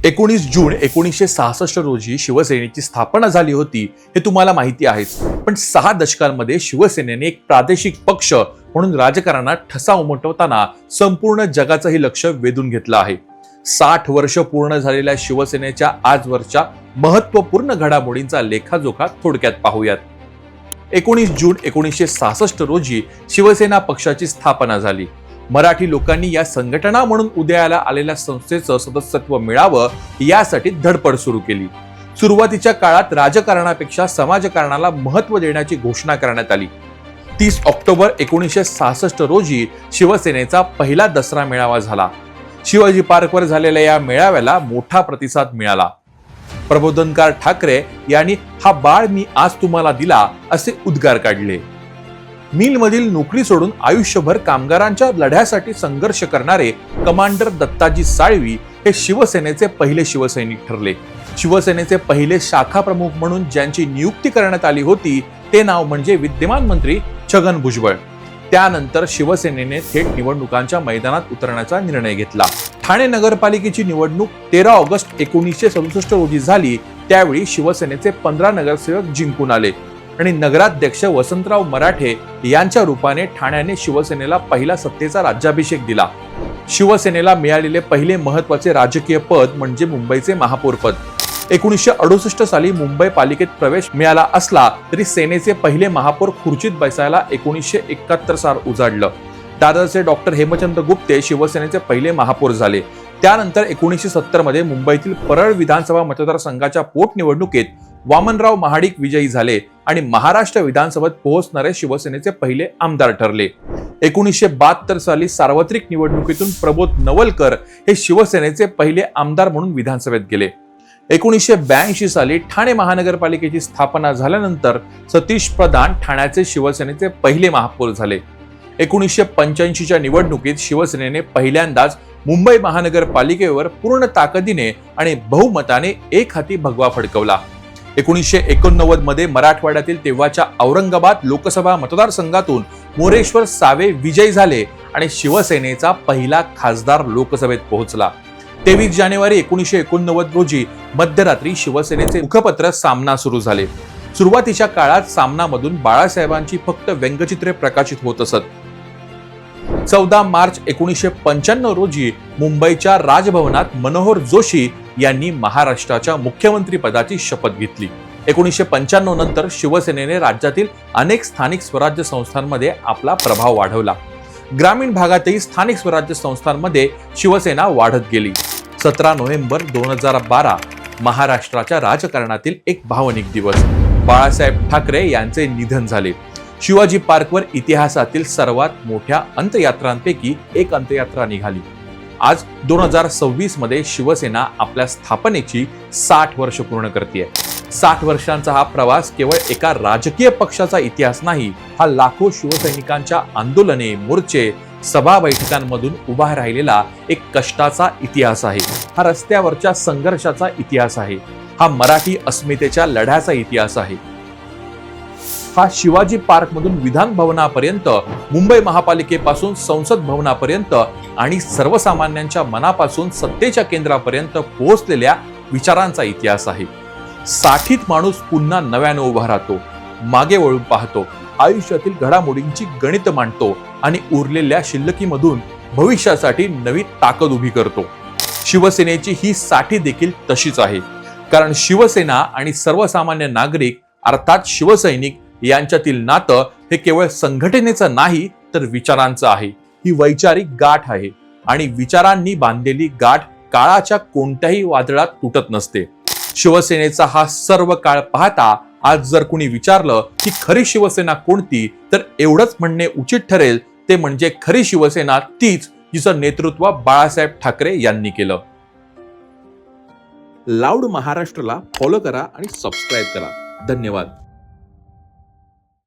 19 जून 1966 रोजी शिवसेनेची स्थापना झाली होती हे तुम्हाला माहिती आहेच. पण 6 दशकांमध्ये शिवसेनेने एक प्रादेशिक पक्ष म्हणून राजकारणात ठसा उमटवताना संपूर्ण जगाचंही लक्ष वेधून घेतलं आहे. 60 वर्ष पूर्ण झालेल्या शिवसेनेच्या आजवरच्या महत्त्वपूर्ण घडामोडींचा लेखाजोखा थोडक्यात पाहूयात. 19 जून 1966 रोजी शिवसेना पक्षाची स्थापना झाली. मराठी लोकांनी या संघटना म्हणून उदयाला आलेल्या संस्थेचं सदस्यत्व मिळावं यासाठी धडपड सुरू केली. सुरुवातीच्या काळात राजकारणापेक्षा समाजकारणाला महत्त्व देण्याची घोषणा करण्यात आली. 30 ऑक्टोबर 1966 रोजी शिवसेनेचा पहिला दसरा मेळावा झाला. शिवाजी पार्कवर झालेल्या या मेळाव्याला मोठा प्रतिसाद मिळाला. प्रबोधनकार ठाकरे यांनी "हा बाळ मी आज तुम्हाला दिला" असे उद्गार काढले. मिलमधील नोकरी सोडून आयुष्यभर कामगारांच्या लढ्यासाठी संघर्ष करणारे कमांडर दत्ताजी साळवी हे शिवसेनेचे पहिले शिवसैनिक ठरले. शिवसेनेचे पहिले शाखा प्रमुख म्हणून ज्यांची नियुक्ती करण्यात आली होती ते नाव म्हणजे विद्यमान मंत्री छगन भुजबळ. त्यानंतर शिवसेनेने थेट निवडणुकांच्या मैदानात उतरण्याचा निर्णय घेतला. ठाणे नगरपालिकेची निवडणूक 13 ऑगस्ट 1967 रोजी झाली. त्यावेळी शिवसेनेचे 15 नगरसेवक जिंकून आले आणि नगराध्यक्ष वसंतराव मराठे यांच्या रूपाने ठाण्याने शिवसेनेला पहिला सत्तेचा राज्याभिषेक दिला. शिवसेनेला मिळालेले पहिले महत्त्वाचे राजकीय पद म्हणजे मुंबईचे महापौर पद. 1968 साली मुंबई पालिकेत प्रवेश मिळाला असला तरी सेनेचे पहिले महापौर खुर्चीत बसायला 1971 साल उजाडलं. दादरचे डॉक्टर हेमचंद्र गुप्ते शिवसेनेचे पहिले महापौर झाले. त्यानंतर 1970 मध्ये मुंबईतील परळ विधानसभा मतदारसंघाच्या पोटनिवडणुकीत वामनराव महाडिक विजयी झाले आणि महाराष्ट्र विधानसभेत पोहोचणारे शिवसेनेचे पहिले आमदार ठरले. 1972 साली सार्वत्रिक निवडणुकीतून प्रबोध नवलकर हे शिवसेनेचे पहिले आमदार म्हणून विधानसभेत गेले. 1982 साली ठाणे महानगरपालिकेची स्थापना झाल्यानंतर सतीश प्रधान ठाण्याचे शिवसेनेचे पहिले महापौर झाले. 1985च्या निवडणुकीत शिवसेनेने पहिल्यांदाच मुंबई महानगरपालिकेवर पूर्ण ताकदीने आणि बहुमताने एक हाती भगवा फडकवला. 1989 मध्ये मराठवाड्यातील तेव्हाच्या औरंगाबाद लोकसभा मतदारसंघातून मोरेश्वर सावे विजयी झाले आणि शिवसेनेचा पहिला खासदार लोकसभेत पोहोचला. 23 जानेवारी 1989 रोजी मध्यरात्री शिवसेनेचे मुखपत्र सामना सुरू झाले. सुरुवातीच्या काळात सामनामधून बाळासाहेबांची फक्त व्यंगचित्रे प्रकाशित होत असत. 14 मार्च 1995 रोजी मुंबईच्या राजभवनात मनोहर जोशी यांनी महाराष्ट्राच्या मुख्यमंत्री पदाची शपथ घेतली. 1995 नंतर शिवसेनेने राज्यातील अनेक स्थानिक स्वराज्य संस्थांमध्ये आपला प्रभाव वाढवला. ग्रामीण भागातही स्थानिक स्वराज्य संस्थांमध्ये शिवसेना वाढत गेली. 17 नोव्हेंबर 2012 महाराष्ट्राच्या राजकारणातील एक भावनिक दिवस. बाळासाहेब ठाकरे यांचे निधन झाले. शिवाजी पार्कवर इतिहासातील सर्वात मोठ्या अंत्ययात्रांपैकी एक अंत्ययात्रा निघाली. आज 2026 मध्ये शिवसेना आपल्या स्थापनेची 60 वर्ष पूर्ण करते. 60 वर्षांचा हा प्रवास केवळ एका राजकीय पक्षाचा इतिहास नाही, हा लाखो शिवसैनिकांच्या आंदोलने, मोर्चे, सभा बैठकांमधून उभा राहिलेला एक कष्टाचा इतिहास आहे. हा रस्त्यावरच्या संघर्षाचा इतिहास आहे. हा मराठी अस्मितेच्या लढ्याचा इतिहास आहे. हा शिवाजी पार्क मधून विधान भवनापर्यंत, मुंबई महापालिकेपासून संसद भवनापर्यंत आणि सर्वसामान्यांच्या मनापासून सत्तेच्या केंद्रापर्यंत पोहोचलेल्या विचारांचा इतिहास आहे. 60त माणूस पुन्हा नव्याने उभा राहतो, मागे वळून पाहतो, आयुष्यातील घडामोडींची गणित मांडतो आणि उरलेल्या शिल्लकीमधून भविष्यासाठी नवी ताकद उभी करतो. शिवसेनेची ही 60 देखील तशीच आहे. कारण शिवसेना आणि सर्वसामान्य नागरिक अर्थात शिवसैनिक यांच्यातील नातं हे केवळ संघटनेचं नाही तर विचारांचं आहे. ही वैचारिक गाठ आहे आणि विचारांनी बांधलेली गाठ काळाच्या कोणत्याही वादळात तुटत नसते. शिवसेनेचा हा सर्व काळ पाहता आज जर कुणी विचारलं की खरी शिवसेना कोणती, तर एवढंच म्हणणे उचित ठरेल, ते म्हणजे खरी शिवसेना तीच जिचं नेतृत्व बाळासाहेब ठाकरे यांनी केलं. लाऊड महाराष्ट्राला फॉलो करा आणि सबस्क्राईब करा. धन्यवाद.